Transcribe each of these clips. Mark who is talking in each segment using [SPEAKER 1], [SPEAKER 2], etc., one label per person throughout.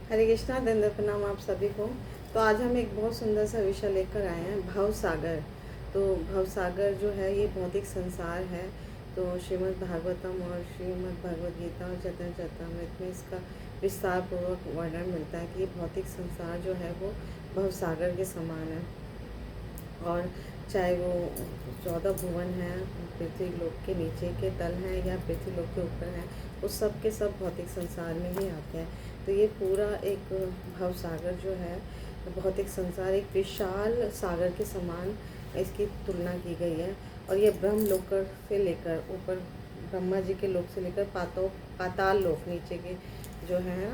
[SPEAKER 1] हरे कृष्णा, दंड प्रणाम आप सभी को। तो आज हम एक बहुत सुंदर सा विषय लेकर आए हैं, भव सागर। तो भव सागर जो है ये भौतिक संसार है। तो श्रीमद् भागवतम और श्रीमद् भगवद गीता और चैतन्य चरितमृत में इसका विस्तार पूर्वक वर्णन मिलता है कि ये भौतिक संसार जो है वो भव सागर के समान है। और चाहे वो 14 भुवन हैं, पृथ्वी लोक के नीचे के तल हैं या पृथ्वी लोक के ऊपर हैं, वो सब के सब भौतिक संसार में ही आते हैं। तो ये पूरा एक भव सागर जो है, भौतिक संसार एक विशाल सागर के समान इसकी तुलना की गई है। और ये ब्रह्म लोक से लेकर ऊपर ब्रह्मा जी के लोक से लेकर पाताल लोक नीचे के जो है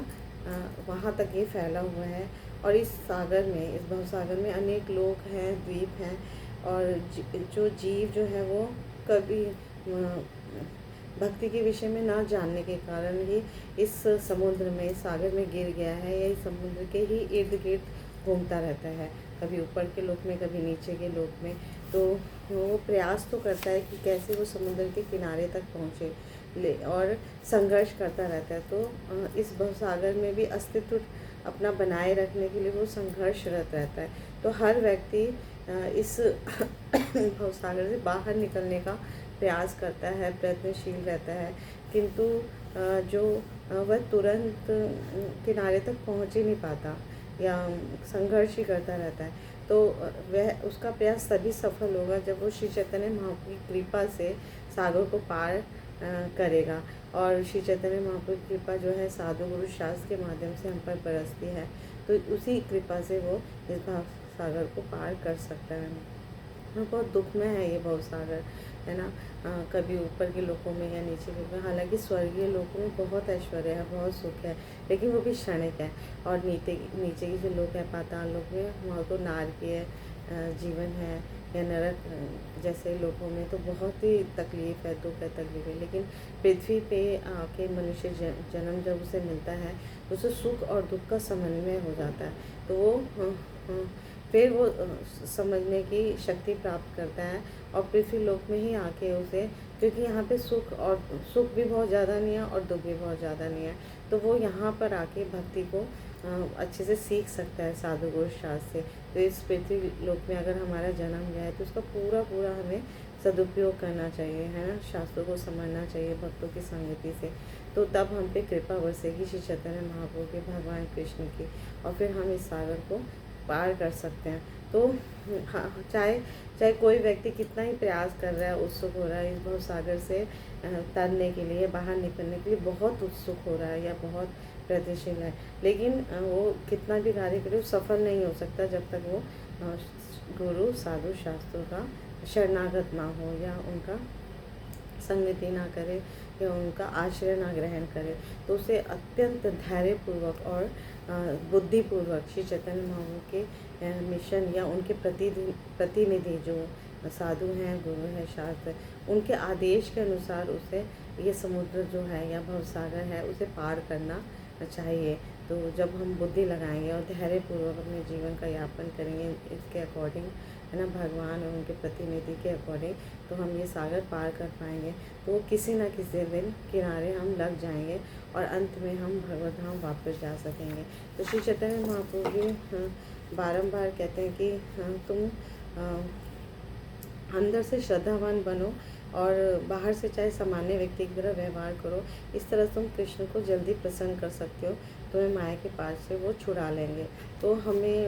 [SPEAKER 1] वहाँ तक ये फैला हुआ है। और इस सागर में, इस भव सागर में अनेक लोक हैं, द्वीप हैं। और जो जीव जो है वो कभी भक्ति के विषय में ना जानने के कारण ही इस समुद्र में, इस सागर में गिर गया है, या इस समुद्र के ही इर्द गिर्द घूमता रहता है, कभी ऊपर के लोक में कभी नीचे के लोक में। तो वो प्रयास तो करता है कि कैसे वो समुद्र के किनारे तक पहुँचे, और संघर्ष करता रहता है। तो इस भवसागर में भी अस्तित्व अपना बनाए रखने के लिए वो संघर्षरत रहता है। तो हर व्यक्ति इस भवसागर से बाहर निकलने का प्रयास करता है, प्रयत्नशील रहता है, किंतु जो वह तुरंत किनारे तक पहुंच ही नहीं पाता या संघर्ष ही करता रहता है। तो वह उसका प्रयास तभी सफल होगा जब वो श्री चैतन्य महाप्रभु की कृपा से सागर को पार करेगा। और श्री चैतन्य महाप्रभु की कृपा जो है साधु गुरु शास्त्र के माध्यम से हम पर बरसती है। तो उसी कृपा से वो इस भाव सागर को पार कर सकता है। बहुत दुख में है ये भव सागर, है ना। कभी ऊपर के लोकों में या नीचे के, हालांकि स्वर्गीय लोकों में बहुत ऐश्वर्य है, बहुत सुख है, लेकिन वो भी क्षणिक है। और नीचे के जो लोग हैं पाताल लोक में, वहाँ तो नारकीय जीवन है, या नरक जैसे लोगों में तो बहुत ही तकलीफ़ है, दुख है, तकलीफ है। लेकिन पृथ्वी पे आके मनुष्य जन्म जब उसे मिलता है तो उसे सुख और दुख का समन्वय हो जाता है। तो वो फिर वो समझने की शक्ति प्राप्त करता है। और पृथ्वी लोक में ही आके उसे, क्योंकि यहाँ पे सुख भी बहुत ज़्यादा नहीं है और दुख भी बहुत ज़्यादा नहीं है, तो वो यहाँ पर आके भक्ति को अच्छे से सीख सकता है साधु गुरु शास्त्र से। तो इस पृथ्वी लोक में अगर हमारा जन्म गया है तो उसका पूरा हमें सदुपयोग करना चाहिए, है ना। शास्त्रों को समझना चाहिए भक्तों की संगति से। तो तब हम पे कृपा बरसेगी श्री चैतन्य महाप्रभु के, भगवान कृष्ण की, और फिर हम इस सागर को पार कर सकते हैं। तो हाँ, चाहे कोई व्यक्ति कितना ही प्रयास कर रहा है, उत्सुक हो रहा है इस भव सागर से तरने के लिए, बाहर निकलने के लिए बहुत उत्सुक हो रहा है या बहुत प्रयत्नशील है, लेकिन वो कितना भी कार्य करे वो सफल नहीं हो सकता जब तक वो गुरु साधु शास्त्रों का शरणागत ना हो, या उनका संगति ना करे, या उनका आश्रय ना ग्रहण करे। तो उसे अत्यंत धैर्यपूर्वक और बुद्धिपूर्वक श्री चैतन्य महाप्रभु के मिशन या उनके प्रतिनिधि जो साधु हैं, गुरु हैं, शास्त्र, उनके आदेश के अनुसार उसे ये समुद्र जो है या भवसागर है उसे पार करना चाहिए। तो जब हम बुद्धि लगाएंगे और धैर्यपूर्वक अपने जीवन का यापन करेंगे इसके अकॉर्डिंग, है ना, भगवान और उनके प्रतिनिधि के अकॉर्डिंग, तो हम ये सागर पार कर पाएंगे। तो किसी न किसी दिन किनारे हम लग जाएंगे और अंत में हम भगवत धाम वापस जा सकेंगे। तो श्री चैतन्य महाप्रभु जी बारंबार कहते हैं कि तुम अंदर से श्रद्धावान बनो और बाहर से चाहे सामान्य व्यक्ति की तरह व्यवहार करो। इस तरह तुम कृष्ण को जल्दी प्रसन्न कर सकते हो, तुम्हें माया के पास से वो छुड़ा लेंगे। तो हमें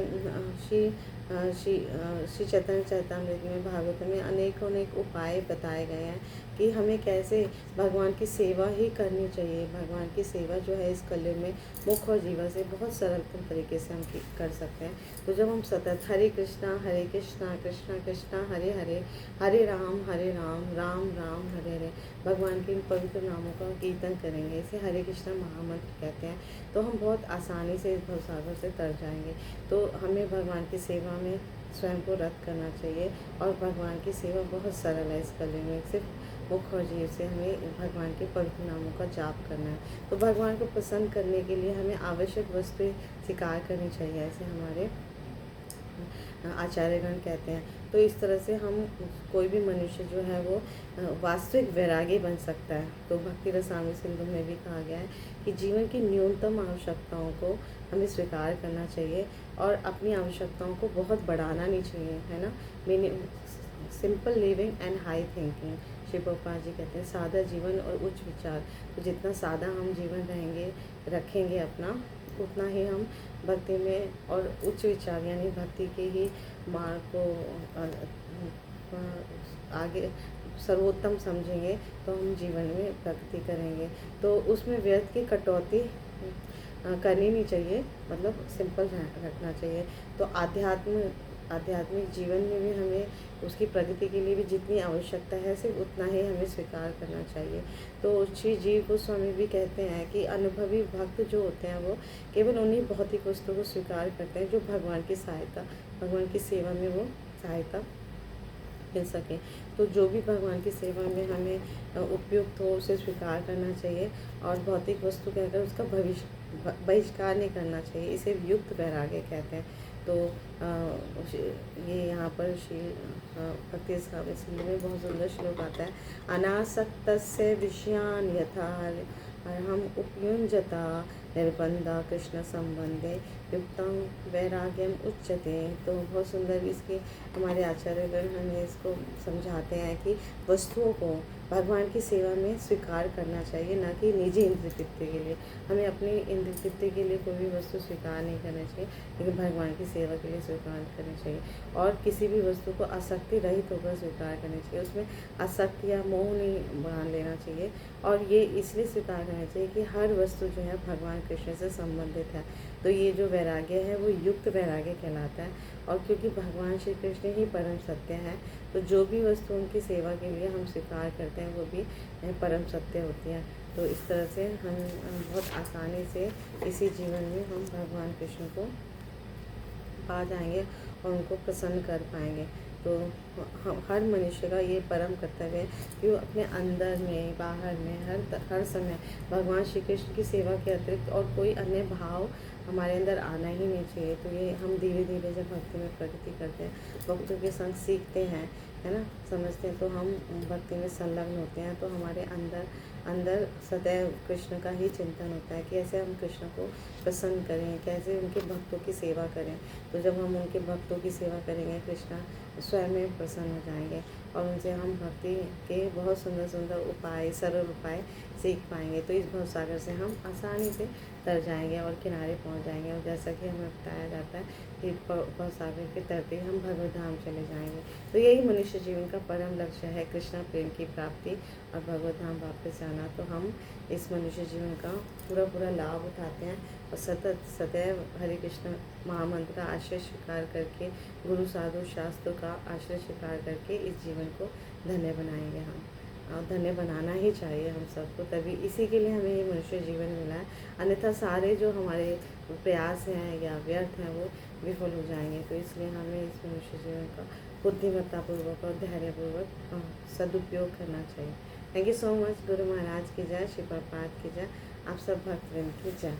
[SPEAKER 1] श्री चैतन्य चरितमृत में, भागवत में अनेक उपाय बताए गए हैं कि हमें कैसे भगवान की सेवा ही करनी चाहिए। भगवान की सेवा जो है इस कलयुग में मुख्य और जीवन से बहुत सरलतम तरीके से हम कर सकते हैं। तो जब हम सतत हरे कृष्णा कृष्णा कृष्णा हरे हरे, हरे राम राम राम हरे हरे, भगवान के इन पवित्र नामों का कीर्तन करेंगे, इसे हरे कृष्णा महामंत्र कहते हैं, तो हम बहुत आसानी से इस भवसागर से तर जाएंगे। तो हमें भगवान की सेवा में स्वयं को रत करना चाहिए। और भगवान की सेवा बहुत सरल है इस कलयुग में, सिर्फ मुख और जीव से हमें भगवान के पवित्र नामों का जाप करना है। तो भगवान को प्रसन्न करने के लिए हमें आवश्यक वस्तुएं स्वीकार करनी चाहिए, ऐसे हमारे आचार्यगण कहते हैं। तो इस तरह से हम कोई भी मनुष्य जो है वो वास्तविक वैरागी बन सकता है। तो भक्ति रसामृत सिंधु में भी कहा गया है कि जीवन की न्यूनतम आवश्यकताओं को हमें स्वीकार करना चाहिए और अपनी आवश्यकताओं को बहुत बढ़ाना नहीं चाहिए, है ना। Simple living and high thinking, Shri Prabhupada ji कहते हैं सादा जीवन और उच्च विचार। तो जितना सादा हम जीवन रखेंगे अपना, उतना ही हम भक्ति में और उच्च विचार यानी भक्ति के ही मार्ग को आगे सर्वोत्तम समझेंगे, तो हम जीवन में प्रगति करेंगे। तो उसमें व्यर्थ की कटौती करनी नहीं चाहिए, मतलब सिंपल रखना चाहिए। तो आध्यात्मिक जीवन में भी हमें उसकी प्रगति के लिए भी जितनी आवश्यकता है सिर्फ उतना ही हमें स्वीकार करना चाहिए। तो श्री जीव गोस्वामी भी कहते हैं कि अनुभवी भक्त जो होते हैं वो केवल उन्हीं भौतिक वस्तुओं को स्वीकार करते हैं जो भगवान की सेवा में वो सहायता मिल सके। तो जो भी भगवान की सेवा में हमें उपयुक्त हो उसे स्वीकार करना चाहिए और भौतिक वस्तु कहकर उसका बहिष्कार नहीं करना चाहिए। इसे युक्त वैराग्य कहते हैं। तो ये यहाँ पर श्री भक्ति रसामृत सिंधु में बहुत सुंदर श्लोक आता है। अनासक्तस्य विषयान् यथा हम उपयुञ्जता निर्बंधा कृष्ण संबंधे युक्तं वैराग्यम उच्यते। तो बहुत सुंदर इसके हमारे आचार्यगण हमें इसको समझाते हैं कि वस्तुओं को भगवान की सेवा में स्वीकार करना चाहिए, ना कि निजी इंद्रिय तृप्ति के लिए। हमें अपनी इंद्रिय तृप्ति के लिए कोई भी वस्तु स्वीकार नहीं करना चाहिए, लेकिन भगवान की सेवा के लिए स्वीकार करनी चाहिए। और किसी भी वस्तु को आसक्ति रहित होकर स्वीकार करनी चाहिए, उसमें आसक्ति या मोह नहीं बांध लेना चाहिए। और ये इसलिए स्वीकार करना चाहिए कि हर वस्तु जो है भगवान कृष्ण से संबंधित है। तो ये जो वैराग्य है वो युक्त वैराग्य कहलाता है। और क्योंकि भगवान श्री कृष्ण ही परम सत्य है, तो जो भी वस्तु उनकी सेवा के लिए हम स्वीकार करते हैं वो भी परम सत्य होती है। तो इस तरह से हम बहुत आसानी से इसी जीवन में हम भगवान कृष्ण को पा जाएंगे और उनको प्रसन्न कर पाएंगे। तो हर मनुष्य का ये परम कर्तव्य है कि वो अपने अंदर में बाहर में हर समय भगवान श्री कृष्ण की सेवा के अतिरिक्त और कोई अन्य भाव हमारे अंदर आना ही नहीं चाहिए। तो ये हम धीरे धीरे जब भक्ति में प्रगति करते हैं, भक्तों के संग सीखते हैं, है ना, समझते हैं, तो हम भक्ति में संलग्न होते हैं। तो हमारे अंदर सदैव कृष्ण का ही चिंतन होता है कि ऐसे हम कृष्ण को प्रसन्न करें, कैसे उनके भक्तों की सेवा करें। तो जब हम उनके भक्तों की सेवा करेंगे, कृष्ण स्वयं में प्रसन्न हो जाएंगे और उनसे हम भक्ति के बहुत सुंदर सुंदर उपाय, सरल उपाय सीख पाएंगे। तो इस भवसागर से हम आसानी से तर जाएंगे और किनारे पहुंच जाएंगे। और जैसा कि हमें बताया जाता है कि भवसागर के तरते हम भगवत धाम चले जाएंगे। तो यही मनुष्य जीवन का परम लक्ष्य है, कृष्ण प्रेम की प्राप्ति और भगवत धाम वापस जाना। तो हम इस मनुष्य जीवन का पूरा लाभ उठाते हैं और सदैव हरे कृष्ण महामंत्र का आश्रय स्वीकार करके, गुरु साधु शास्त्रों का आश्रय स्वीकार करके इस जीवन को धन्य बनाएंगे हम। और धन्य बनाना ही चाहिए हम सबको, तभी इसी के लिए हमें ये मनुष्य जीवन मिला है। अन्यथा सारे जो हमारे प्रयास हैं या व्यर्थ हैं वो विफल हो जाएंगे। तो इसलिए हमें इस मनुष्य जीवन का बुद्धिमत्तापूर्वक और धैर्यपूर्वक सदुपयोग करना चाहिए। Thank you so much. Guru Maharaj की जय, श्री प्रभुपाद की जय, आप सब भक्तवृंद की जय।